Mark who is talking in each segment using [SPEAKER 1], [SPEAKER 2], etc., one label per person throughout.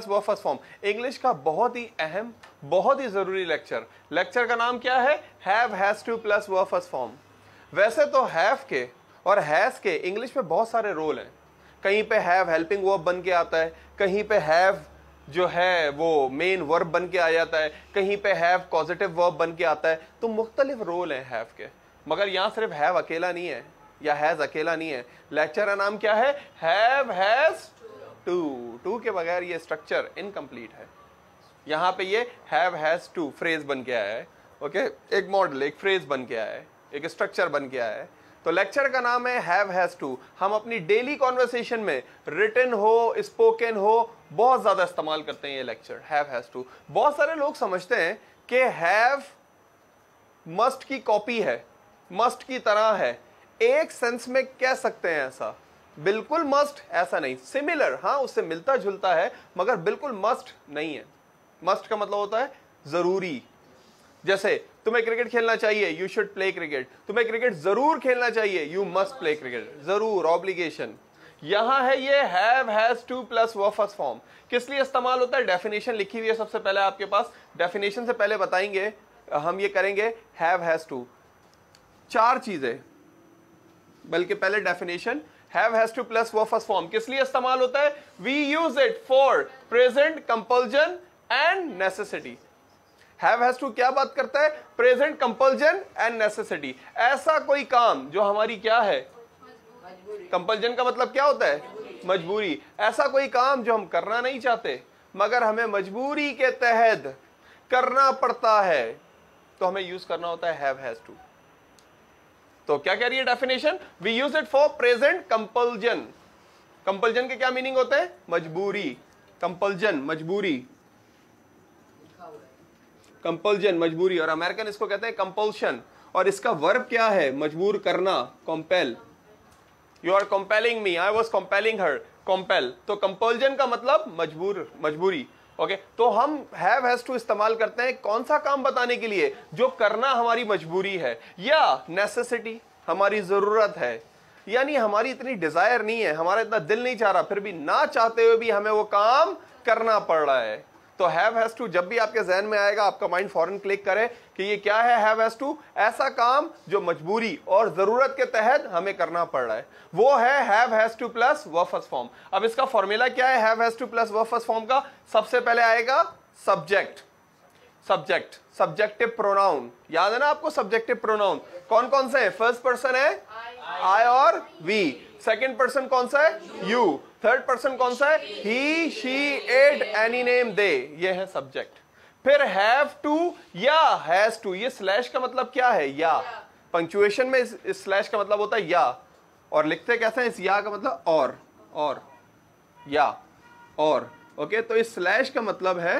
[SPEAKER 1] Verb first form, English का बहुत ही अहम, बहुत ही जरूरी लेक्चर का नाम क्या है? Have, has to plus verb first form. वैसे तो हैव के और हैज के इंग्लिश में बहुत सारे रोल हैं। कहीं पे हैव हेल्पिंग वर्ब बन के आता है, कहीं पे हैव जो है वो मेन वर्ब बन के आ जाता है, कहीं पे हैव पॉजिटिव वर्ब बन के आता है। तो मुख्तलिफ रोल हैं हैव के, मगर यहां सिर्फ हैव अकेला नहीं है या हैज अकेला नहीं है। लेक्चर का नाम क्या है? हैव, हैज टू के बगैर ये स्ट्रक्चर इनकम्प्लीट है। यहां पे ये हैव, हैज टू फ्रेज बन के आया है। ओके, एक मॉडल, एक फ्रेज बन के आया है, एक स्ट्रक्चर बन के आया है। तो लेक्चर का नाम है हैव, हैज टू। हम अपनी डेली कॉन्वर्सेशन में रिटन हो, स्पोकन हो, बहुत ज्यादा इस्तेमाल करते हैं ये लेक्चर, हैव, हैज टू। बहुत सारे लोग समझते हैं कि हैव मस्ट की कॉपी है, मस्ट की तरह है। एक सेंस में कह सकते हैं ऐसा, बिल्कुल मस्ट ऐसा नहीं, सिमिलर, हाँ उससे मिलता जुलता है, मगर बिल्कुल मस्ट नहीं है। मस्ट का मतलब होता है जरूरी। जैसे तुम्हें क्रिकेट खेलना चाहिए, यू शुड प्ले क्रिकेट। तुम्हें क्रिकेट जरूर खेलना चाहिए, यू मस्ट प्ले क्रिकेट। जरूर, ऑब्लिगेशन। यहां है ये have, has to plus verb first form. किस लिए इस्तेमाल होता है? डेफिनेशन लिखी हुई है सबसे पहले आपके पास। डेफिनेशन से पहले बताएंगे हम, ये करेंगे हैव, हैज टू। 4 चीजें, बल्कि पहले definition, have, has to plus verb first form किस लिए इस्तेमाल होता है? We use it for present, compulsion and necessity. Have, has to क्या बात करता है? Present, compulsion and necessity. ऐसा कोई काम जो हमारी क्या है? कंपल्जन का मतलब क्या होता है? मजबूरी। ऐसा कोई काम जो हम करना नहीं चाहते मगर हमें मजबूरी के तहत करना पड़ता है, तो हमें यूज करना होता है हैव, हैज टू। तो क्या कह रही है definition? We use it for present compulsion. Compulsion के क्या मीनिंग होते हैं? मजबूरी। कंपल्जन मजबूरी, कंपल्जन मजबूरी, और अमेरिकन इसको कहते हैं कंपल्शन। और इसका वर्ब क्या है? मजबूर करना, compel. You are compelling me, I was compelling her, compel. तो कंपल्जन का मतलब मजबूर, मजबूरी। ओके, तो हम हैव, हैज टू इस्तेमाल करते हैं कौन सा काम बताने के लिए? जो करना हमारी मजबूरी है या नेसेसिटी, हमारी जरूरत है। यानी हमारी इतनी डिजायर नहीं है, हमारा इतना दिल नहीं चाह रहा, फिर भी ना चाहते हुए भी हमें वो काम करना पड़ रहा है। तो हैव, हैज टू जब भी आपके जहन में आएगा, आपका माइंड फौरन क्लिक करे कि ये क्या है? Have, has to. ऐसा काम जो मजबूरी और जरूरत के तहत हमें करना पड़ रहा है, वो है have, has to plus verb first form. अब इसका फॉर्मूला क्या है have, has to plus verb first form का? सबसे पहले आएगा सब्जेक्ट। सब्जेक्ट, सब्जेक्टिव प्रोनाउन, याद है ना आपको? सब्जेक्टिव प्रोनाउन कौन कौन से हैं? फर्स्ट पर्सन है आई और वी, सेकंड पर्सन कौन सा है? यू, थर्ड पर्सन कौन सा है? ही, शी, इट, एनी नेम, दे। ये है सब्जेक्ट। फिर हैव टू या हैज टू। ये स्लैश का मतलब क्या है? या। पंक्चुएशन में इस स्लैश का मतलब होता है या, और लिखते कैसे हैं? इस या का मतलब और या, और। ओके, तो इस स्लैश का मतलब है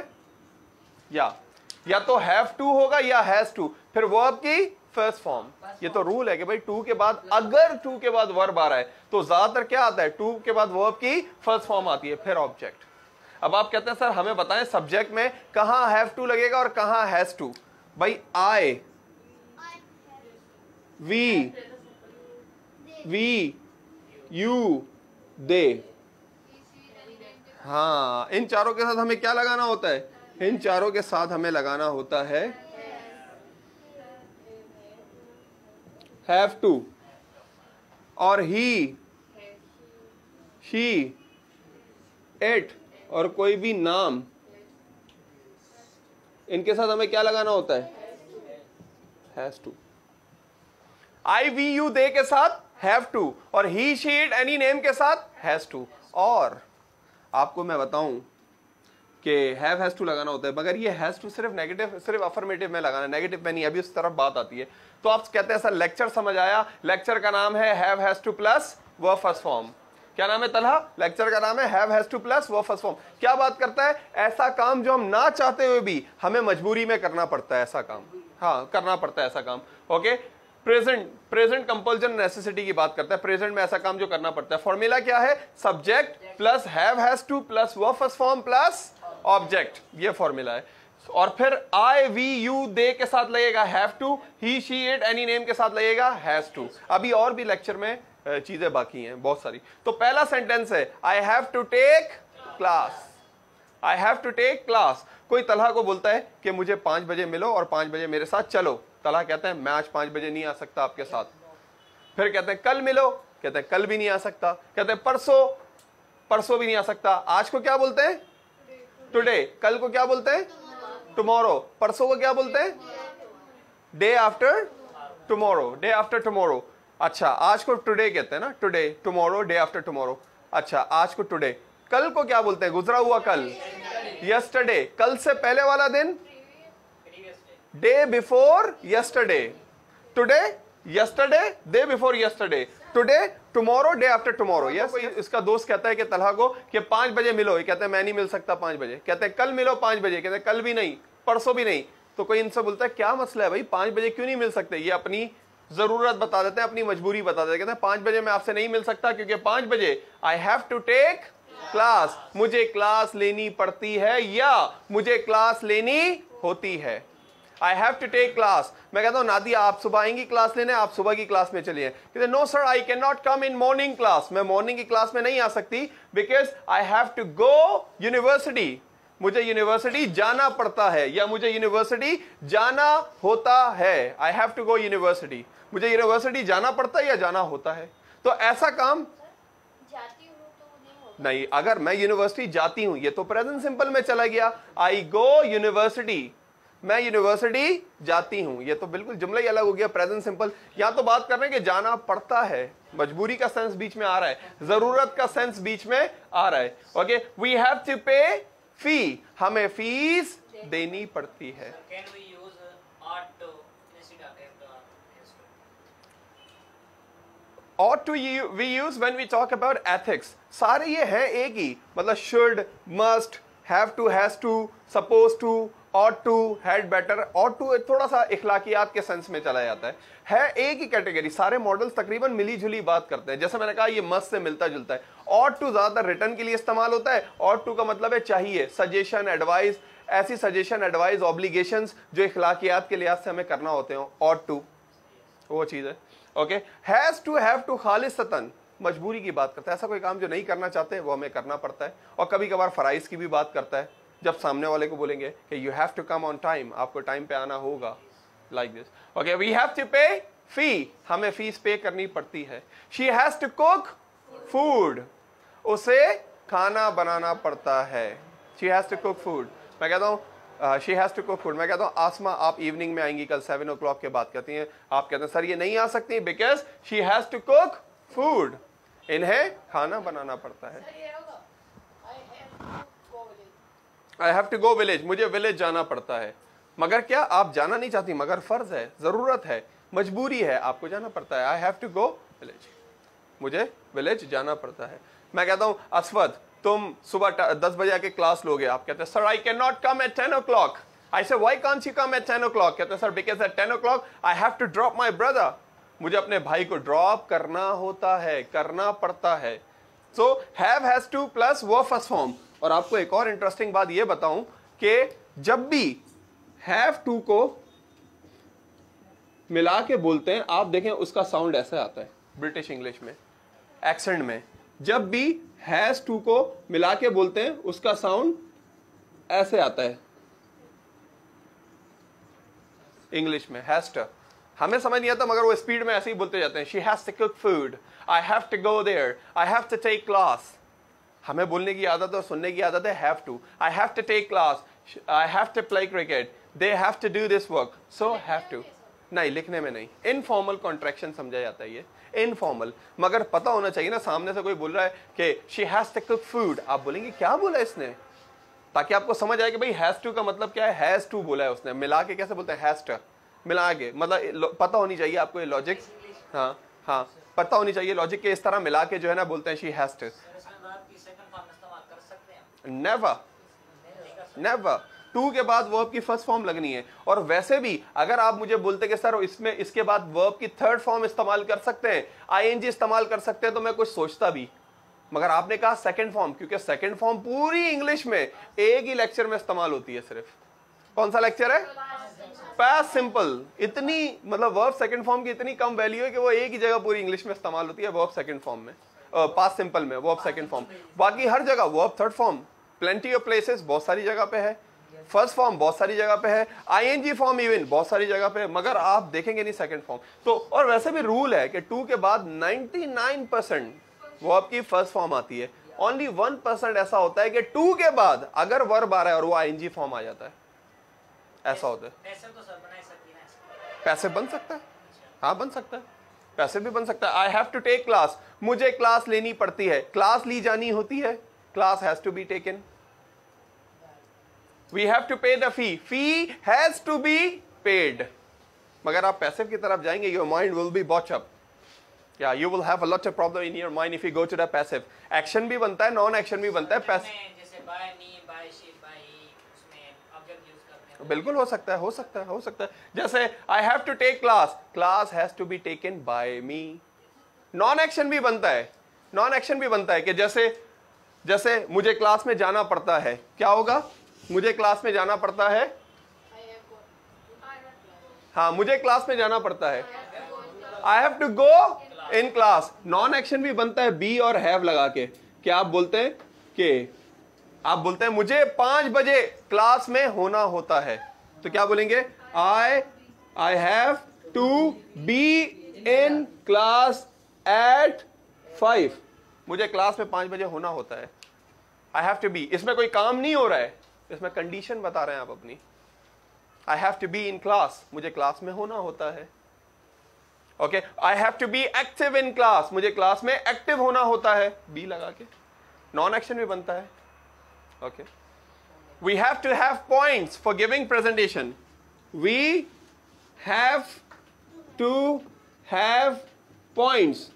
[SPEAKER 1] या तो हैव टू होगा या हैज टू, फिर वर्ब की फर्स्ट फॉर्म। ये तो रूल है कि भाई टू के बाद, अगर टू के बाद वर्ब आ रहा है तो ज्यादातर क्या आता है? टू के बाद वर्ब की फर्स्ट फॉर्म आती है, फिर ऑब्जेक्ट। अब आप कहते हैं सर हमें बताएं सब्जेक्ट में कहां हैव टू लगेगा और कहां हैज टू। भाई आई, वी, यू, दे। हाँ, इन चारों के साथ हमें क्या लगाना होता है? इन चारों के साथ हमें लगाना होता है हैव टू। और ही, शी, इट और कोई भी नाम, इनके साथ हमें क्या लगाना होता है? Has to. I, we, you, they के साथ हैव टू, और he, she, it, any name के साथ हैज टू। और आपको मैं बताऊं कि हैव, हैज टू लगाना होता है, मगर ये हैज टू सिर्फ नेगेटिव, सिर्फ अफर्मेटिव में लगाना, नेगेटिव में नहीं। अभी उस तरफ बात आती है। तो आप कहते हैं सर लेक्चर समझ आया। लेक्चर का नाम है have, has to plus verb first form. क्या नाम है तलहा? लेक्चर का नाम है have, has to plus verb first form. क्या बात करता है? ऐसा काम जो हम ना चाहते हुए भी हमें मजबूरी में करना पड़ता है, ऐसा काम। हाँ, करना पड़ता है ऐसा काम। ओके, प्रेजेंट कंपल्जन नेसेसिटी की बात करता है, प्रेजेंट में ऐसा काम जो करना पड़ता है। फॉर्मूला क्या है? Subject plus have, has to plus verb first form plus object, ये फॉर्मूला है। और फिर आई, वी, यू, दे के साथ लगेगा have to, he, she, it, any name के साथ लगेगा हैज टू। अभी और भी लेक्चर में चीजें बाकी हैं बहुत सारी। तो पहला सेंटेंस है I have to take class. I have to take class. कोई तलहा को बोलता है कि मुझे 5 बजे मिलो और 5 बजे मेरे साथ चलो। तलहा कहता है मैं आज 5 बजे नहीं आ सकता आपके साथ। फिर कहते हैं कल मिलो, कहते हैं कल भी नहीं आ सकता। कहते हैं परसों भी नहीं आ सकता। आज को क्या बोलते हैं? टुडे। कल को क्या बोलते हैं? टुमारो। परसों को क्या बोलते हैं? Day after tomorrow, day after tomorrow. अच्छा, आज को टुडे कहते हैं ना, today, tomorrow, day after tomorrow. अच्छा, आज को टुडे। कल को क्या बोलते हैं? गुजरा हुआ कल, यस्टरडे। कल से पहले वाला दिन, day before yesterday. Today, yesterday, day before yesterday. Today, tomorrow, day after tomorrow. Yes, इसका दोस्त कहता है कि तलहा को कि 5 बजे मिलो। ये कहते हैं मैं नहीं मिल सकता 5 बजे। कहते हैं कल मिलो 5 बजे। कहते हैं कल भी नहीं, परसों भी नहीं। तो कोई इनसे बोलता है क्या मसला है भाई, 5 बजे क्यों नहीं मिल सकते? ये अपनी जरूरत बता देते हैं, अपनी मजबूरी बता देते हैं। कहते हैं 5 बजे मैं आपसे नहीं मिल सकता क्योंकि 5 बजे I have to take class, मुझे क्लास लेनी पड़ती है या मुझे क्लास लेनी होती है। I have to take class. मैं कहता हूं नादिया आप सुबह आएंगी क्लास लेने, आप सुबह की क्लास में चलिए। कहते no sir I can not come in morning class, मैं मॉर्निंग की क्लास में नहीं आ सकती because I have to go university, मुझे यूनिवर्सिटी जाना पड़ता है या मुझे यूनिवर्सिटी जाना होता है। I have to go university, मुझे यूनिवर्सिटी जाना पड़ता है या जाना होता है। तो ऐसा काम
[SPEAKER 2] जाती हूँ तो
[SPEAKER 1] नहीं, अगर मैं यूनिवर्सिटी जाती हूं, ये तो प्रेजेंट सिंपल में चला गया। आई गो यूनिवर्सिटी, मैं यूनिवर्सिटी जाती हूं, ये तो बिल्कुल जुमला ही अलग हो गया, प्रेजेंट सिंपल। यहां तो बात कर रहे हैं कि जाना पड़ता है, मजबूरी का सेंस बीच में आ रहा है, जरूरत का सेंस बीच में आ रहा है। Okay, we have to pay fee, हमें फीस देनी पड़ती है।
[SPEAKER 3] Can we use ought to instead of have to?
[SPEAKER 1] ought to we use when we talk about ethics। सारे ये हैं एक ही, मतलब should, must, have to, has to, supposed to, ought to, had better। ought to थोड़ा सा इखलाकियात के sense में चला जाता है एक ही कैटेगरी। सारे मॉडल्स तकरीबन मिली जुली बात करते हैं। जैसे मैंने कहा ये must से मिलता जुलता है। ought to ज्यादातर रिटर्न के लिए इस्तेमाल होता है। ought to का मतलब है चाहिए, सजेशन, एडवाइस, ऐसी सजेशन, एडवाइस, ऑब्लिगेशंस जो इखलाकियात के लिहाज से हमें करना होते हैं, ought to वो चीज है। Okay, has to, have to खालिसतन मजबूरी की बात करता है, ऐसा कोई काम जो नहीं करना चाहते वो हमें करना पड़ता है। और कभी कभार फराइज की भी बात करता है, जब सामने वाले को बोलेंगे कि you have to come on time, आपको टाइम पे आना होगा, like this. Okay, we have to pay fee, हमें फीस पे करनी पड़ती है। She has to cook food, उसे खाना बनाना पड़ता है। She has to cook food. मैं कहता हूँ she has to cook food. मैं कहता हूँ आसमा आप इवनिंग में आएंगी कल 7 o'clock के बाद, कहती हैं, आप कहते हैं सर ये नहीं आ सकती because she has to cook food, इन्हें खाना बनाना पड़ता है।
[SPEAKER 2] सर ये होगा
[SPEAKER 1] I have to go village, मुझे विलेज जाना पड़ता है। मगर क्या आप जाना नहीं चाहती, मगर फर्ज है, जरूरत है, मजबूरी है, आपको जाना पड़ता है। I have to go village, मुझे विलेज जाना पड़ता है। मैं कहता हूँ असवद तुम सुबह 10 बजे आके क्लास लोगे, आप कहते हैं sir I can not come at 10 o'clock। I say why can't you come at 10 o'clock? कहते हैं sir because at 10 o'clock I have to drop my brother, मुझे अपने भाई को ड्रॉप करना होता है, करना पड़ता है। So have, has to plus वो फर्स्ट फॉर्म। और आपको एक और इंटरेस्टिंग बात ये बताऊं कि जब भी हैव टू को मिला के बोलते हैं, आप देखें उसका साउंड ऐसे आता है ब्रिटिश इंग्लिश में, एक्सेंट में। जब भी हैज टू को मिला के बोलते हैं उसका साउंड ऐसे आता है इंग्लिश में, हैज टू। हमें समझ नहीं आता मगर वो स्पीड में ऐसे ही बोलते जाते हैं। She has to cook food, I have to go there, I have to take class. हमें बोलने की आदत और सुनने की आदत है have to. I have to take class, I have to play cricket, they have to do this work, so have to. नहीं, लिखने में नहीं, इनफॉर्मल कॉन्ट्रैक्शन समझा जाता है ये, इनफॉर्मल। मगर पता होना चाहिए ना, सामने से कोई बोल रहा है कि she has to cook food, आप बोलेंगे क्या बोला इसने, ताकि आपको समझ आए कि भाई हैज टू का मतलब क्या है। हैज टू बोला है उसने, मिला के कैसे बोलते हैं, हैज टू मिला के, मतलब पता होनी चाहिए आपको ये लॉजिक। हाँ हाँ, पता होनी चाहिए लॉजिक के, इस तरह मिला के जो है ना बोलते हैं she has to. Never, never. To के बाद वर्ब की फर्स्ट फॉर्म लगनी है। और वैसे भी अगर आप मुझे बोलते कि सर इसमें इसके बाद वर्ब की थर्ड फॉर्म इस्तेमाल कर सकते हैं, आईएनजी इस्तेमाल कर सकते हैं, तो मैं कुछ सोचता भी। मगर आपने कहा सेकंड फॉर्म, क्योंकि सेकंड फॉर्म पूरी इंग्लिश में एक ही लेक्चर में इस्तेमाल होती है सिर्फ। कौन सा लेक्चर है? Past simple. इतनी मतलब वर्ब सेकंड फॉर्म की इतनी कम वैल्यू है कि वो एक ही जगह पूरी इंग्लिश में इस्तेमाल होती है, वर्ब सेकंड फॉर्म में, पास्ट सिंपल में वर्ब सेकंड फॉर्म। बाकी हर जगह verb third form, plenty of places, बहुत सारी जगह पे है। फर्स्ट फॉर्म बहुत सारी जगह पे है। आईएनजी फॉर्म इवन बहुत सारी जगह पे है, मगर आप देखेंगे नहीं सेकंड फॉर्म। तो और वैसे भी रूल है कि टू के बाद 99% वो आपकी फर्स्ट फॉर्म आती है। ओनली 1% ऐसा होता है कि टू के बाद अगर वर्ब आ रहा है और वो आईएनजी फॉर्म आ जाता है, ऐसा होता है।
[SPEAKER 3] पैसे तो सर बना ही सकती है ना।
[SPEAKER 1] पैसे बन सकता है, हाँ बन सकता है, पैसे भी बन सकता है। I have to take class, मुझे क्लास लेनी पड़ती है, क्लास ली जानी होती है, class has to be taken. We have to pay the fee, fee has to be paid. मगर आप पैसिव की तरफ जाएंगे, your mind will be botch up, या you will have a lot of problem in your mind if you go to the passive. Action भी बनता है, non action भी बनता है।
[SPEAKER 3] जैसे by me, by she, by he, उसमें object use करते हैं।
[SPEAKER 1] बिल्कुल हो सकता है, हो सकता है, हो सकता है। जैसे I have to take class, class has to be taken by me. Non action भी बनता है, नॉन एक्शन भी बनता है कि जैसे मुझे क्लास में जाना पड़ता है, क्या होगा? मुझे क्लास में जाना पड़ता है, हाँ मुझे क्लास में जाना पड़ता है, I have to go in class. Non action भी बनता है बी और हैव लगा के। क्या आप बोलते हैं कि आप बोलते हैं मुझे 5 बजे क्लास में होना होता है, तो क्या बोलेंगे? I have to be in class at 5। मुझे क्लास में 5 बजे होना होता है, आई हैव टू बी। इसमें कोई काम नहीं हो रहा है, इसमें कंडीशन बता रहे हैं आप अपनी। I have to be in class, मुझे क्लास में होना होता है। Okay, I have to be active in class, मुझे क्लास में एक्टिव होना होता है, बी लगा के। नॉन एक्शन भी बनता है। Okay, we have to have points for giving presentation, we have to have points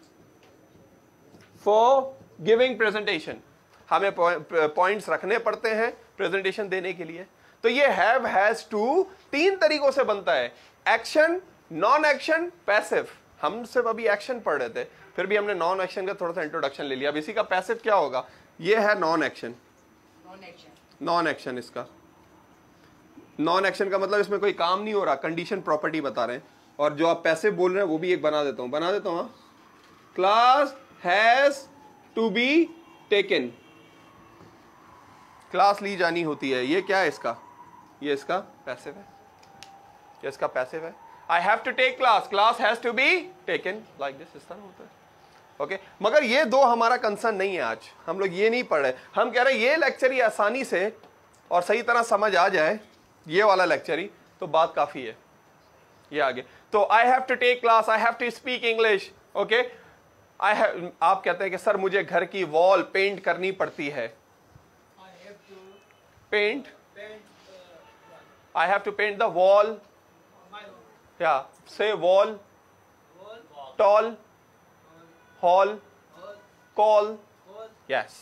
[SPEAKER 1] for giving presentation. हमें पॉइंट्स रखने पड़ते हैं प्रेजेंटेशन देने के लिए। तो ये हैव, हैज टू 3 तरीकों से बनता है, एक्शन, नॉन एक्शन, पैसिव। हम सिर्फ अभी एक्शन पढ़ रहे थे, फिर भी हमने नॉन एक्शन का थोड़ा सा इंट्रोडक्शन ले लिया। अब इसी का पैसिव क्या होगा? ये है नॉन एक्शन। नॉन एक्शन, इसका नॉन एक्शन का मतलब इसमें कोई काम नहीं हो रहा, कंडीशन प्रॉपर्टी बता रहे हैं। और जो आप पैसिव बोल रहे हैं वो भी एक बना देता हूं, class has to be taken, class ली जानी होती है। ये क्या है इसका? ये इसका पैसिव है, ये इसका पैसिव है। I have to take class, class has to be taken, like this, इस तरह होता है। ओके, मगर ये दो हमारा कंसर्न नहीं है। आज हम लोग ये नहीं पढ़ रहे, हम कह रहे हैं ये लेक्चर ही आसानी से और सही तरह समझ आ जाए, ये वाला लेक्चर ही, तो बात काफी है। ये आगे तो I have to take class, I have to speak English. Okay, आप कहते हैं कि सर मुझे घर की वॉल पेंट करनी पड़ती है, paint, I have to paint the wall. Yeah, say wall, tall, hall, call. Yes,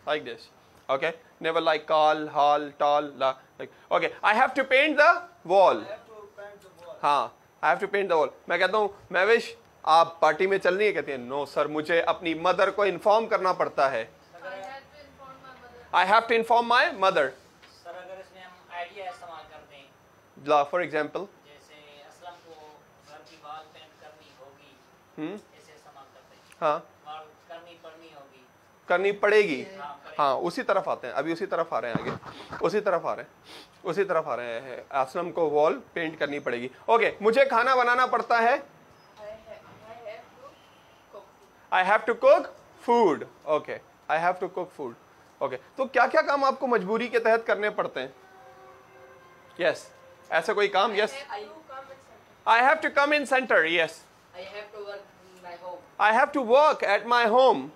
[SPEAKER 1] like this. Okay, never like call, hall, tall. Like okay, I have to paint the wall. हाँ, I have to paint the wall. मैं कहता हूँ महविश आप party में चल रही है? कहती है नो सर, मुझे अपनी मदर को इन्फॉर्म करना पड़ता है। I have to inform my mother. For example,
[SPEAKER 3] जैसे असलम को घर की बाल पेंट करनी होगी, ऐसे इस्तेमाल करते हैं।
[SPEAKER 1] हाँ,
[SPEAKER 3] बाल करनी होगी,
[SPEAKER 1] करनी पड़ेगी।
[SPEAKER 3] पड़ेगी।
[SPEAKER 1] हाँ, उसी तरफ आते हैं, अभी उसी तरफ आ रहे हैं, आगे उसी तरफ आ रहे हैं। असलम को वॉल पेंट करनी पड़ेगी। ओके, मुझे खाना बनाना पड़ता है, I have to cook food. Okay, I have to cook food. Okay, तो क्या क्या काम आपको मजबूरी के तहत करने पड़ते हैं? यस, ऐसे कोई काम? Yes, I have to come in centre. Yes, I have to work at my home,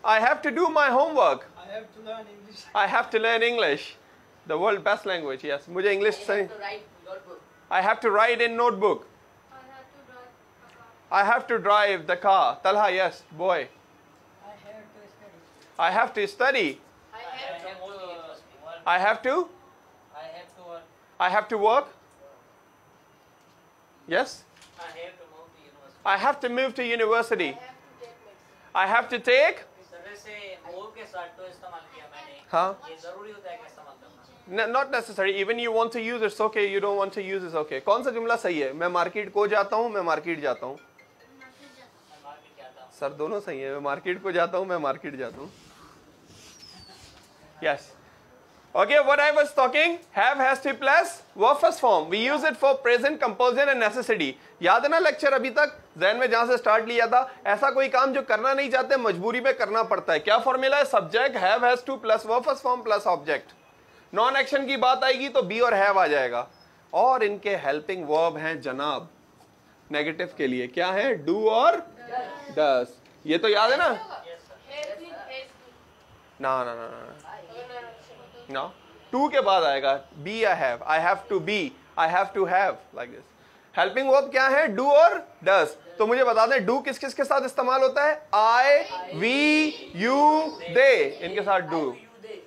[SPEAKER 1] I have to do my homework, I have to learn English, the world best language. Yes, मुझे English सही, I have to write in notebook, I have to drive the car. Talha, yes boy, I have to study. I have to work. Yes. I have to move to university. I have to take. हाँ. Not necessary. Even you want to use it's okay. You don't want to use it's okay. कौन सा जुमला सही है? मैं market को जाता हूँ, मैं मार्केट जाता हूँ। सर दोनों सही है, मैं मार्केट को जाता हूँ, मैं मार्केट जाता हूँ। Yes. Okay, what I was talking, have, has to plus verb first form. We use it for present, compulsion and necessity. याद है ना लेक्चर अभी तक जहन में जहां से स्टार्ट लिया था, ऐसा कोई काम जो करना नहीं चाहते मजबूरी में करना पड़ता है. क्या फॉर्मूला है? Subject have has to plus verb first form plus object. Non action की बात आएगी तो बी और हैव आ जाएगा. और इनके हेल्पिंग वर्ब हैं जनाब नेगेटिव के लिए. क्या है? डू और डस. ये तो याद है ना? ना ना ना ना, टू के बाद आएगा बी या have. I have to be, I have to have, like this. Helping verb क्या है? डू और डस. तो मुझे बता दें डू किस किस के साथ इस्तेमाल होता है? आई, वी, यू, दे, इनके साथ डू.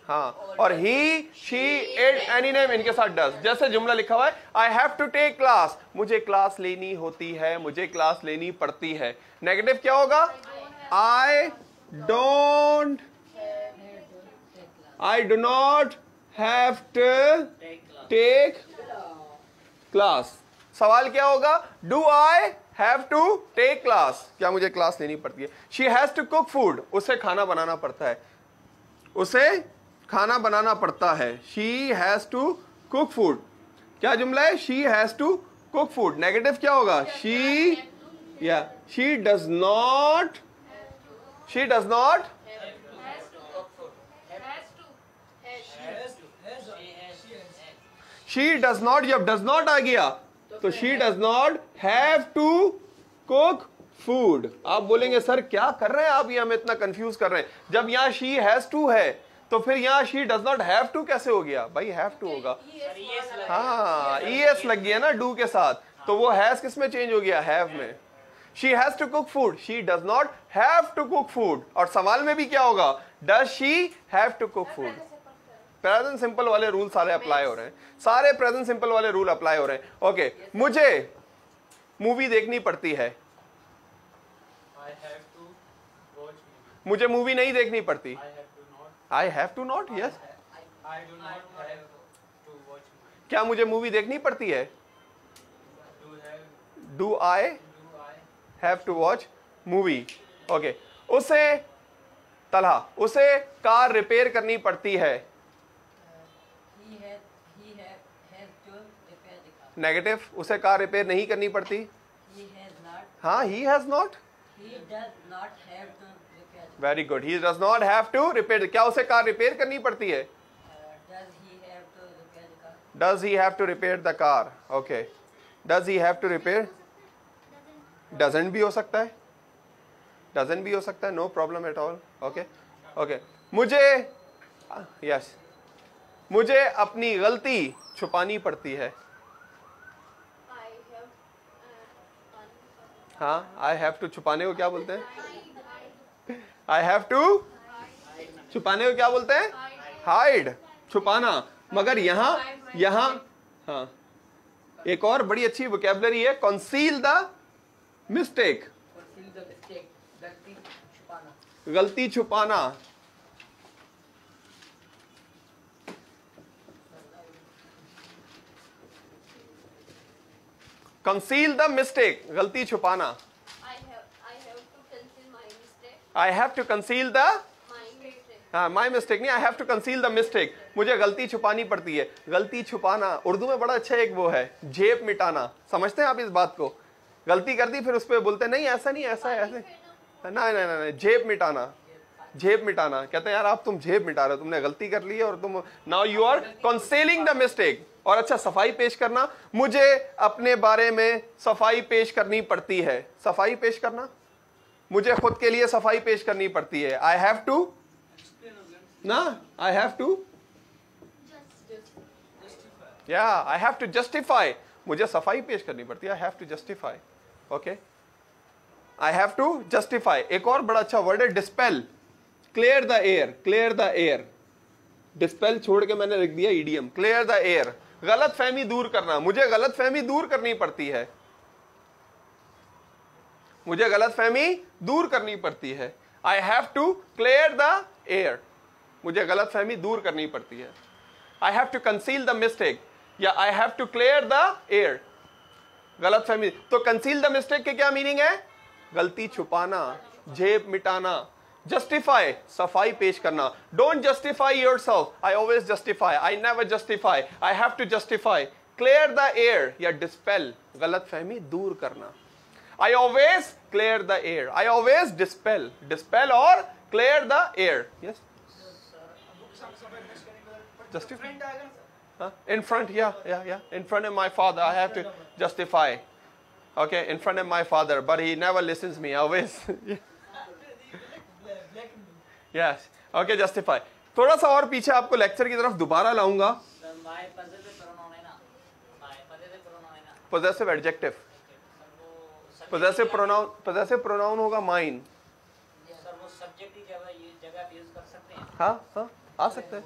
[SPEAKER 1] हाँ, और he, she, it, any name, इनके साथ डस. जैसे जुमला लिखा हुआ है, I have to take class, मुझे क्लास लेनी होती है, मुझे क्लास लेनी पड़ती है. नेगेटिव क्या होगा? I don't, I do not have to take class. सवाल क्या होगा? Do I have to take class? क्या मुझे क्लास लेनी पड़ती है? She has to cook food. उसे खाना बनाना पड़ता है. उसे खाना बनाना पड़ता है. She has to cook food. क्या जुमला है? She has to cook food. Negative क्या होगा? She does not She does not, जब does not आ गया तो she does not have to cook food. आप बोलेंगे सर क्या कर रहे हैं आप, ये हमें इतना कंफ्यूज कर रहे हैं. जब यहाँ she has to है तो फिर यहाँ she does not have to कैसे हो गया? भाई have to होगा. हाँ, es लग गया ना do के साथ, तो वो has किस में चेंज हो गया? have में. She has to cook food. She does not have to cook food. और सवाल में भी क्या होगा? Does she have to cook food? Present simple वाले रूल सारे अप्लाई हो रहे हैं. सारे प्रेजेंट सिंपल वाले रूल अप्लाई हो रहे हैं. ओके, मुझे मूवी देखनी पड़ती है. मुझे मूवी नहीं देखनी पड़ती. I have to not. Yes. क्या मुझे मूवी देखनी पड़ती है? Do I have to watch movie. Okay, उसे तलहा, उसे कार रिपेयर करनी पड़ती है. नेगेटिव, उसे कार रिपेयर नहीं करनी पड़ती. हाँ, he has not.
[SPEAKER 4] He does not have to repair.
[SPEAKER 1] Very good. he does not have to repair. क्या उसे कार रिपेयर करनी पड़ती है?
[SPEAKER 4] Does he have to repair the car?
[SPEAKER 1] Does he have to repair the car? Okay. Does he have to repair? Doesn't भी हो सकता है. Doesn't भी हो सकता है. No problem at all. Okay. Okay. मुझे yes. मुझे अपनी गलती छुपानी पड़ती है. हाँ, आई हैव टू छुपाने को क्या बोलते हैं? आई हैव टू छुपाने को क्या बोलते हैं? हाइड, छुपाना. मगर यहाँ हाँ, एक और बड़ी अच्छी वोकैबुलरी है, कंसील द मिस्टेक. गलती छुपाना. कंसील द मिस्टेक, गलती छुपाना. I have to conceal the, हाँ, माई मिस्टेक नहीं, I have to conceal the mistake. मुझे गलती छुपानी पड़ती है. गलती छुपाना उर्दू में बड़ा अच्छा एक वो है, झेप मिटाना. समझते हैं आप इस बात को? गलती कर दी फिर उस पर बोलते नहीं ऐसा नहीं, ऐसा है, ऐसे ना ना ना, झेप मिटाना. झेप मिटाना, कहते हैं यार आप तुम झेप मिटा रहे हो, तुमने गलती कर ली है और तुम now you are concealing the mistake. और अच्छा, सफाई पेश करना. मुझे अपने बारे में सफाई पेश करनी पड़ती है. सफाई पेश करना, मुझे खुद के लिए सफाई पेश करनी पड़ती है. आई हैव टू ना, आई हैव टू या आई हैव टू जस्टिफाई. मुझे सफाई पेश करनी पड़ती है. I have to justify. Okay, I have to justify. एक और बड़ा अच्छा वर्ड है dispel. Clear the air. Clear the air. Dispel छोड़ के मैंने लिख दिया ईडियम. क्लियर द एयर, गलत फहमी दूर करना. मुझे गलत फहमी दूर करनी पड़ती है. मुझे गलत फहमी दूर करनी पड़ती है. I have to clear the air. मुझे गलत फहमी दूर करनी पड़ती है. I have to conceal the mistake या I have to clear the air. गलत फहमी. तो कंसील द मिस्टेक के क्या मीनिंग है? गलती छुपाना, झेप मिटाना. जस्टिफाई, सफाई पेश करना. Don't justify yourself. I always justify, I never justify, I have to justify. Clear the air या डिस्पेल, गलतफहमी दूर करना. I always clear the air. I always dispel or clear the air. Yes. Justify. Huh? In front, yeah. In front of my father, I have to justify. Okay, in front of my father, but he never listens me. Always. Yes. Okay, justify. थोड़ा सा और पीछे आपको lecture की तरफ दोबारा लाऊंगा. Possessive adjective. Possessive pronoun होगा mine.
[SPEAKER 3] सर वो सब्जेक्ट की जगह यूज कर सकते हैं.
[SPEAKER 1] हाँ आ सकते हैं.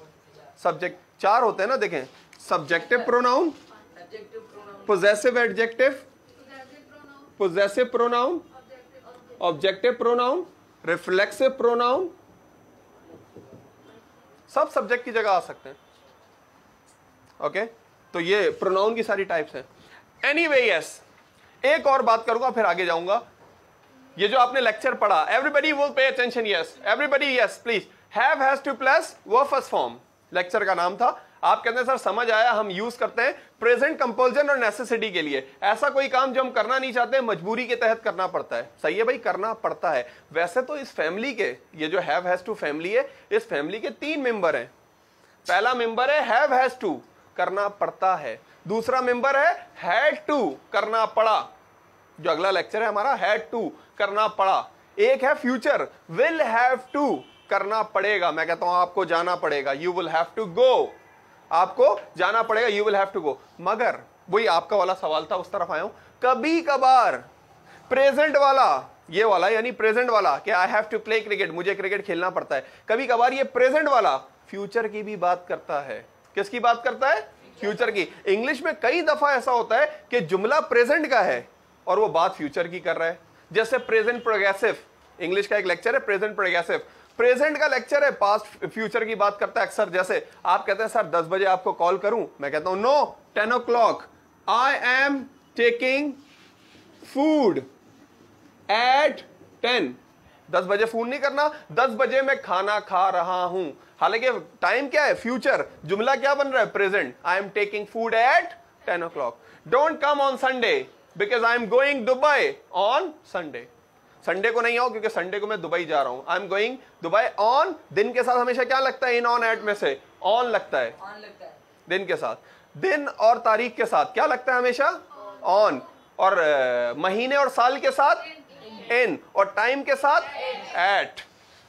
[SPEAKER 1] सब्जेक्ट 4 होते हैं ना, देखें. Subjective pronoun, possessive adjective, possessive pronoun, objective pronoun, reflexive pronoun, सब सब्जेक्ट की जगह आ सकते हैं. ओके, तो ये प्रोनाउन की सारी टाइप्स हैं. एनीवे यस, एक और बात करूंगा फिर आगे जाऊंगा. ये जो आपने लेक्चर पढ़ा, everybody will pay attention. Yes everybody, yes please. Have has to plus verb first form lecture का नाम था. आप कहते हैं सर समझ आया, हम यूज करते हैं प्रेजेंट कंपल्जन और नेसेसिटी के लिए. ऐसा कोई काम जो हम करना नहीं चाहते, मजबूरी के तहत करना पड़ता है. सही है भाई, करना पड़ता है. वैसे तो इस फैमिली के, ये जो हैव हैज टू फैमिली है, इस फैमिली के 3 मेंबर हैं. पहला मेंबर है हैव हैज टू, करना पड़ता है. दूसरा मेंबर है हैड टू, करना पड़ा. जो अगला लेक्चर है हमारा, हैड टू, करना पड़ा. एक है फ्यूचर, विल हैव टू, करना पड़ेगा. मैं कहता हूं आपको जाना पड़ेगा, you will have to go. आपको जाना पड़ेगा, you will have to go. मगर वही आपका वाला सवाल था, उस तरफ आया हूं. कभी कभार प्रेजेंट वाला, ये वाला यानी प्रेजेंट वाला कि I have to play cricket, मुझे क्रिकेट खेलना पड़ता है. कभी कभार ये प्रेजेंट वाला फ्यूचर की भी बात करता है. किसकी बात करता है? फ्यूचर की. इंग्लिश में कई दफा ऐसा होता है कि जुमला प्रेजेंट का है और वो बात फ्यूचर की कर रहा है. जैसे प्रेजेंट प्रोग्रेसिव, इंग्लिश का एक लेक्चर है प्रेजेंट प्रोग्रेसिव. प्रेजेंट का लेक्चर है, पास्ट फ्यूचर की बात करता है अक्सर. जैसे आप कहते हैं सर 10 बजे आपको कॉल करूं, मैं कहता हूं no, 10 o'clock. I am taking food at 10. 10 बजे फोन नहीं करना, 10 बजे मैं खाना खा रहा हूं. हालांकि टाइम क्या है? फ्यूचर. जुमला क्या बन रहा है? Present. I am taking food at 10 o'clock. Don't come on Sunday because I am going Dubai on Sunday. Sunday को नहीं आओ क्योंकि संडे को मैं दुबई जा रहा हूं. I am going Dubai on. दिन के साथ हमेशा क्या लगता है? इन, ऑन, एट में से ऑन लगता है. दिन के साथ, दिन और तारीख के साथ क्या लगता है? हमेशा ऑन. और महीने और साल के साथ इन, और टाइम के साथ एट.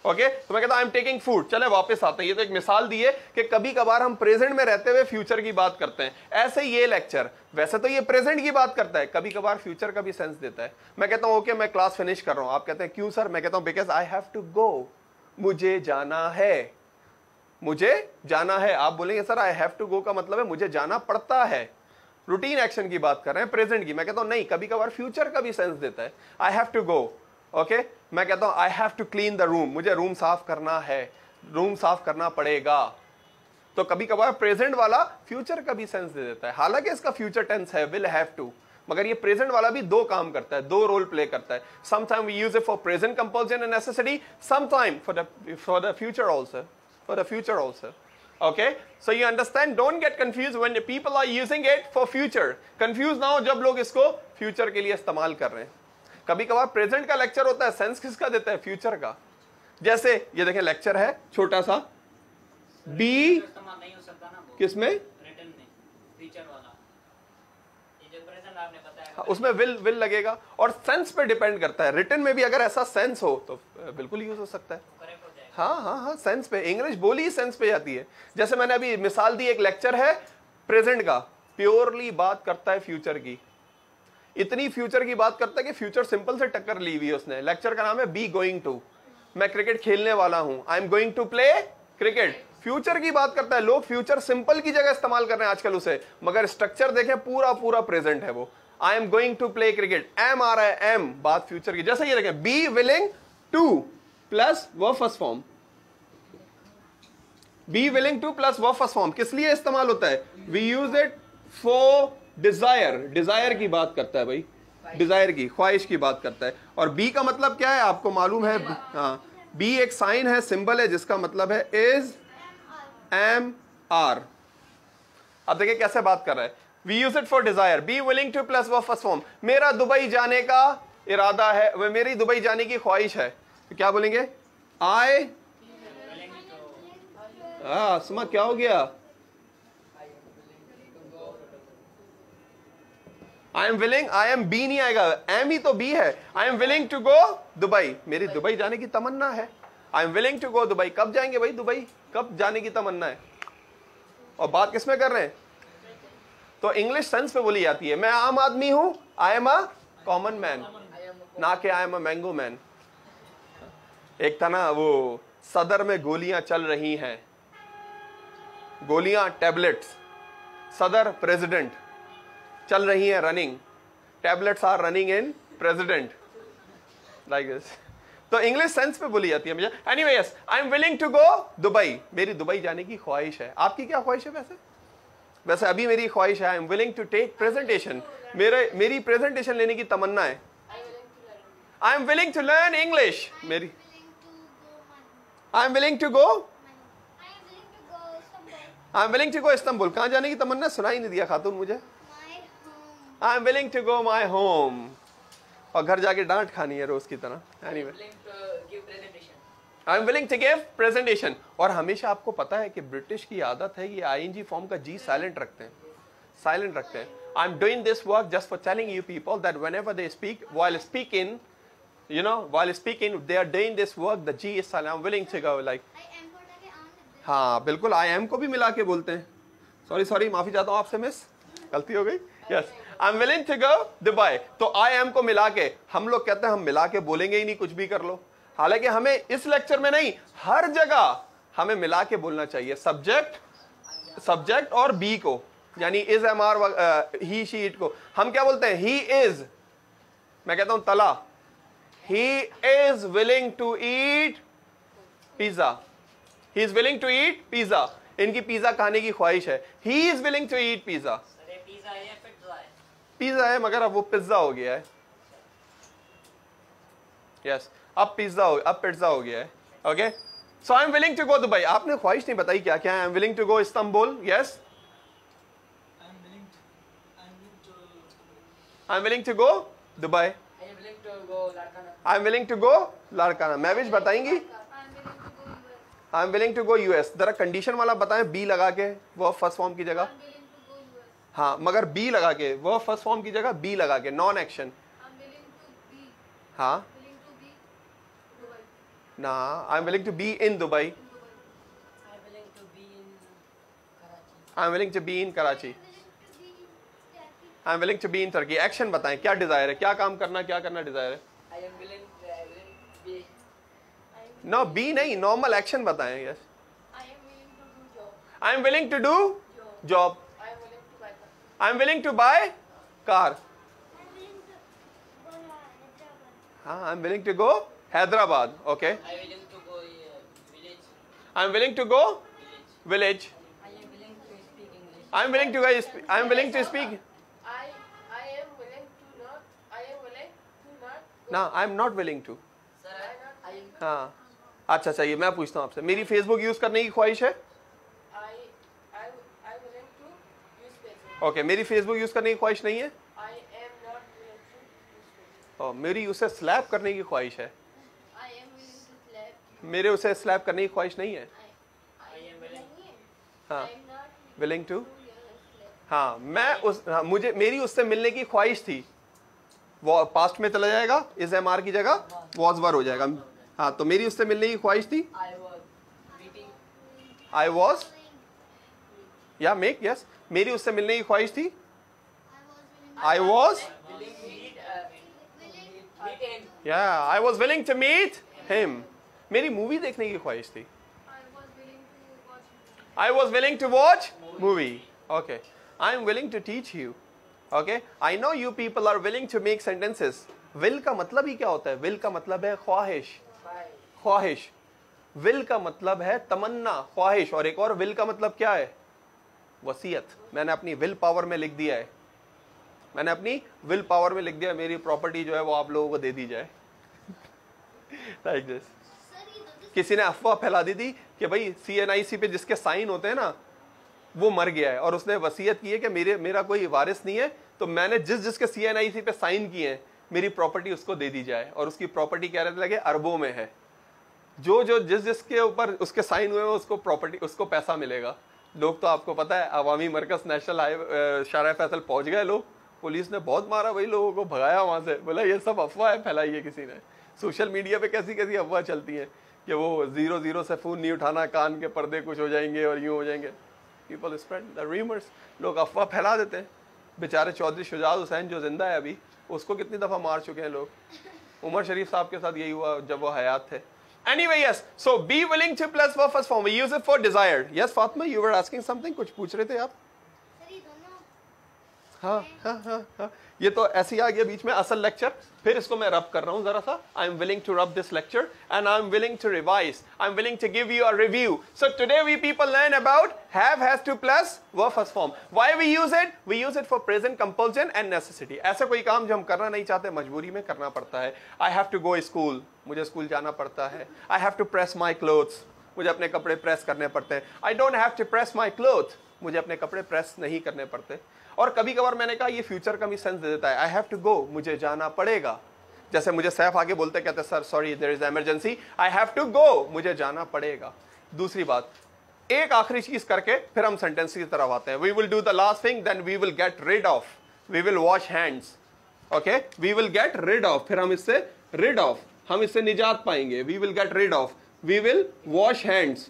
[SPEAKER 1] ओके, तो मैं कहता हूं आई एम टेकिंग फूड. चले वापस आते हैं. ये तो एक मिसाल दी है कि कभी कभार हम प्रेजेंट में रहते हुए फ्यूचर की बात करते हैं. ऐसे ये लेक्चर, वैसे तो ये प्रेजेंट की बात करता है, कभी कभार फ्यूचर का भी सेंस देता है. मैं कहता हूं ओके मैं क्लास फिनिश कर रहा हूं. आप कहते हैं क्यों सर? मैं कहता हूं because I have to go, मुझे जाना है. मुझे जाना है. आप बोलेंगे sir I have to go का मतलब है मुझे जाना पड़ता है. रूटीन एक्शन की बात कर रहे हैं, प्रेजेंट की. मैं कहता हूं नहीं, कभी कभार फ्यूचर का भी सेंस देता है. I have to go. Okay, मैं कहता हूं I have to clean the room, मुझे रूम साफ करना है, रूम साफ करना पड़ेगा. तो कभी कभार प्रेजेंट वाला फ्यूचर का भी सेंस दे देता है. हालांकि इसका फ्यूचर टेंस है विल हैव टू, मगर ये प्रेजेंट वाला भी 2 काम करता है, 2 रोल प्ले करता है. Sometime we use it for present compulsion and necessity, sometime for the future also, for the future also. Okay, so you understand, don't get confused when the people are using it for future. Confused ना हो जब लोग इसको future के लिए इस्तेमाल कर रहे हैं. कभी कभार प्रेजेंट का लेक्चर होता है, सेंस किसका देता है? फ्यूचर का. जैसे ये देखें लेक्चर है छोटा सा, बी
[SPEAKER 3] नहीं हो सकता ना वो
[SPEAKER 1] किसमें?
[SPEAKER 3] रिटन में फ्यूचर वाला. ये जो प्रेजेंट आपने बताया
[SPEAKER 1] उसमें विल लगेगा और सेंस पे डिपेंड करता है. रिटन में भी अगर ऐसा सेंस हो तो बिल्कुल यूज हो सकता है.
[SPEAKER 3] करेक्ट हो जाएगा.
[SPEAKER 1] हाँ, सेंस पे. इंग्लिश बोली ही सेंस पे जाती है. जैसे मैंने अभी मिसाल दी, एक लेक्चर है प्रेजेंट का, प्योरली बात करता है फ्यूचर की. इतनी फ्यूचर की बात करता है कि फ्यूचर सिंपल से टक्कर ली हुई है उसने. लेक्चर का नाम है बी गोइंग टू, मैं क्रिकेट खेलने वाला हूं. I am going to play cricket. Future की बात करता है. लोग फ्यूचर सिंपल की जगह इस्तेमाल कर रहे हैं आजकल उसे, मगर स्ट्रक्चर देखें पूरा प्रेजेंट है वो. I am going to play cricket, am आ रहा है, एम बात फ्यूचर की. जैसे ये देखें, be willing to plus verb first form. Be willing to plus verb first form किस लिए इस्तेमाल होता है? We use it for desire. Desire की बात करता है भाई, डिजायर की, ख्वाहिश की बात करता है. और बी का मतलब क्या है आपको मालूम है? हाँ, बी एक साइन है, सिंबल है, जिसका मतलब है इज, एम, आर। अब देखिए कैसे बात कर रहा है। We use it for desire, be willing to plus verb first form. मेरा दुबई जाने का इरादा है, वह मेरी दुबई जाने की ख्वाहिश है, तो क्या बोलेंगे? आई, सुमा क्या हो गया? I am willing, I am be नहीं आएगा, एम ही तो बी है। I am willing to go Dubai, मेरी दुबई जाने की तमन्ना है। I am willing to go Dubai, कब जाएंगे भाई दुबई, कब जाने की तमन्ना है? और बात किसमें कर रहे हैं? तो इंग्लिश सेंस पे बोली जाती है। मैं आम आदमी हूं, I am a common man, ना कि I am a mango man. एक था ना वो, सदर में गोलियां चल रही हैं, गोलियां टैबलेट्स, सदर प्रेसिडेंट, चल रही हैं running, tablets are running in president, like this. तो इंग्लिश सेंस पे बोली जाती है मुझे। Anyway yes, I am willing to go Dubai, मेरी दुबई जाने की ख्वाहिश है। आपकी क्या ख्वाहिश है वैसे अभी मेरी ख्वाहिश है, I am willing to take presentation, मेरी प्रेजेंटेशन लेने की तमन्ना है। I am willing to learn English, मेरी I am willing to go, I am willing to go Istanbul. कहां जाने की तमन्ना? सुनाई नहीं दिया खातून मुझे। I am willing to go my home, और घर जाके डांट खानी है रोज की तरह। Anyway, I am willing to give presentation. और हमेशा आपको पता है कि ब्रिटिश की आदत है, ये आईएनजी फॉर्म का जी साइलेंट रखते हैं, साइलेंट रखते हैं। I am doing this work just for telling you people that whenever they speak, while speaking, you know, while speaking they are doing this work, the G is silent. I'm willing to go, like, हाँ बिल्कुल, I am को भी मिला के बोलते हैं। Sorry माफी चाहता हूँ आपसे मिस, गलती हो गई। Yes, I am willing to go Dubai, तो आई एम को मिला के हम लोग कहते हैं हम मिला के बोलेंगे ही नहीं, कुछ भी कर लो। हालांकि हमें इस लेक्चर में नहीं, हर जगह हमें मिला के बोलना चाहिए, सब्जेक्ट और बी को, यानी is, am, are, he, she, it को। हम क्या बोलते हैं? ही इज, मैं कहता हूं तला, he is willing to eat pizza, he is willing to eat pizza, इनकी पिज्जा खाने की ख्वाहिश है। he is willing to eat pizza,
[SPEAKER 3] pizza है या पिज्जा है?
[SPEAKER 1] पिज्जा है, मगर अब वो पिज्जा हो गया है। यस, अब पिज्जा हो गया है। Okay, so I am willing to go Dubai. आपने ख्वाहिश नहीं बताई क्या क्या है? I am willing to go Istanbul, yes, I am willing to go Dubai, I am willing to go Larkana. Mahwish बताएंगी? I am willing to go US. जरा condition वाला बताएं, बी लगा के, वो फर्स्ट फॉर्म की जगह। हाँ, मगर बी लगा के, वो फर्स्ट फॉर्म की जगह बी लगा के, नॉन एक्शन। हाँ ना, I am willing to be in Dubai, I am willing to be in Karachi, I am willing to be in Turkey. Action बताएं, क्या डिजायर है, क्या काम करना, क्या करना डिजायर है? नो, बी नहीं, नॉर्मल एक्शन बताएं। Yes, I am willing to do job, I am willing to buy car. हाँ, I am willing to go Hyderabad. Okay, I am willing to go village, I am willing to speak. ना, I am not willing to. हाँ, अच्छा चाहिए, मैं पूछता हूँ आपसे, मेरी फेसबुक यूज करने की ख्वाहिश है? ओके, मेरी फेसबुक यूज करने की ख्वाहिश नहीं है? मेरी उसे स्लैप करने की ख्वाहिश है? मेरे उसे स्लैप करने की ख्वाहिश नहीं है? हाँ, विलिंग टू, हाँ, मैं उस, हाँ, मुझे, मेरी उससे मिलने की ख्वाहिश थी। वो पास्ट में चला जाएगा, इस एम आर की जगह वॉज वर हो जाएगा। हाँ, तो मेरी उससे मिलने की ख्वाहिश थी। आई वॉज, या मेक, यस, मेरी उससे मिलने की ख्वाहिश थी। आई वॉज, या I was willing to meet him. मेरी मूवी देखने की ख्वाहिश थी। I was willing to watch movie. Okay, I am willing to teach you. Okay, I know you people are willing to make sentences. Will का मतलब ही क्या होता है? विल का मतलब है ख्वाहिश, ख्वाहिश। विल का मतलब है तमन्ना, ख्वाहिश। और एक और विल का मतलब क्या है? वसीयत। मैंने अपनी विल पावर में लिख दिया है, मैंने अपनी विल पावर में लिख दिया, मेरी प्रॉपर्टी जो है वो आप लोगों को दे दी जाए। Like this. किसी ने अफवाह फैला दी थी कि भाई CNIC पे जिसके साइन होते हैं ना वो मर गया है, और उसने वसीयत की है कि मेरा कोई वारिस नहीं है, तो मैंने जिसके CNIC पे साइन किए हैं मेरी प्रॉपर्टी उसको दे दी जाए। और उसकी प्रॉपर्टी कह रहे थे अरबों में है। जो जिसके ऊपर उसके साइन हुए हैं उसको प्रॉपर्टी, उसको पैसा मिलेगा। लोग तो आपको पता है अवामी मरकज नेशनल शारा फैसल पहुंच गए लोग, पुलिस ने बहुत मारा भाई, लोगों को भगाया वहां से, बोला ये सब अफवाह है फैलाई है किसी ने। सोशल मीडिया पे कैसी कैसी अफवाह चलती हैं कि वो 00 से फोन नहीं उठाना, कान के पर्दे कुछ हो जाएंगे और यूं हो जाएंगे। पीपल स्प्रेड द रूमर्स, लोग अफवाह फैला देते हैं। बेचारे चौधरी शुजात हुसैन जो जिंदा है अभी, उसको कितनी दफा मार चुके हैं लोग। उमर शरीफ साहब के साथ यही हुआ जब वो हयात थे। Anyway, yes. So be willing to plus verb first form. We use it for desired. Yes, Fatma, you were asking something. कुछ पूछ रहे थे आप?
[SPEAKER 2] सर ये दोनों
[SPEAKER 1] हाँ। ये तो ऐसे ही आ गया बीच में असल लेक्चर, फिर इसको मैं रब कर रहा हूँ जरा सा। I am willing to rub this lecture and I am willing to revise, I am willing to give you a review. So today we people learn about have, has to plus verb first form. Why we use it? We use it for present compulsion and necessity. ऐसा कोई काम जो हम करना नहीं चाहते मजबूरी में करना पड़ता है। I have to go school, मुझे स्कूल जाना पड़ता है। I have to press my clothes, मुझे अपने कपड़े प्रेस करने पड़ते हैं। I don't have to press my cloth, मुझे अपने कपड़े प्रेस नहीं करने पड़ते। और कभी कभार मैंने कहा ये फ्यूचर का भी सेंस दे देता है। आई हैव टू गो, मुझे जाना पड़ेगा। जैसे मुझे सैफ आगे बोलते कहते sir sorry there is emergency, I have to go, मुझे जाना पड़ेगा। दूसरी बात, एक आखिरी चीज करके फिर हम सेंटेंस की तरफ आते हैं। We will do the last thing, then we will get rid of, we will wash hands. Okay, we will get rid of, फिर हम इससे रिड ऑफ, हम इससे निजात पाएंगे। वी will get rid of, we will wash हैंड्स,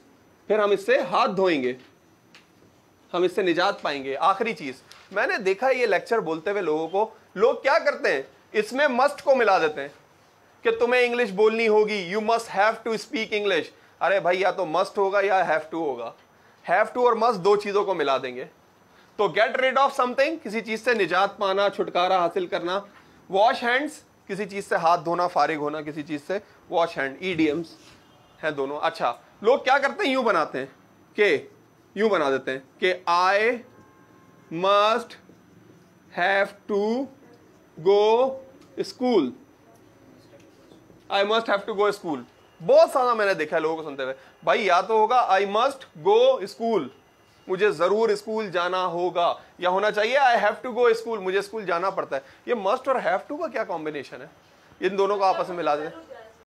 [SPEAKER 1] फिर हम इससे हाथ धोएंगे, हम इससे निजात पाएंगे। आखिरी चीज, मैंने देखा ये लेक्चर बोलते हुए लोगों को, लोग क्या करते हैं इसमें मस्ट को मिला देते हैं कि तुम्हें इंग्लिश बोलनी होगी, you must have to speak English. अरे भाई या तो मस्ट होगा या हैव टू होगा। हैव टू और मस्ट दो चीजों को मिला देंगे। तो गेट रिड ऑफ समथिंग, किसी चीज से निजात पाना, छुटकारा हासिल करना। वॉश हैंड्स, किसी चीज से हाथ धोना, फारिग होना किसी चीज से, वॉश हैंड, ईडियम्स हैं दोनों। अच्छा, लोग क्या करते हैं, यूं बनाते हैं कि यूं बना देते हैं कि I must have to go school, I must have to go school. बहुत सारा मैंने देखा है लोगों को सुनते हुए, भाई या तो होगा आई मस्ट गो स्कूल, मुझे जरूर स्कूल जाना होगा, या होना चाहिए I have to go school, मुझे स्कूल जाना पड़ता है। ये मस्ट और हैव टू का क्या कॉम्बिनेशन है? इन दोनों को आपस में मिला दें।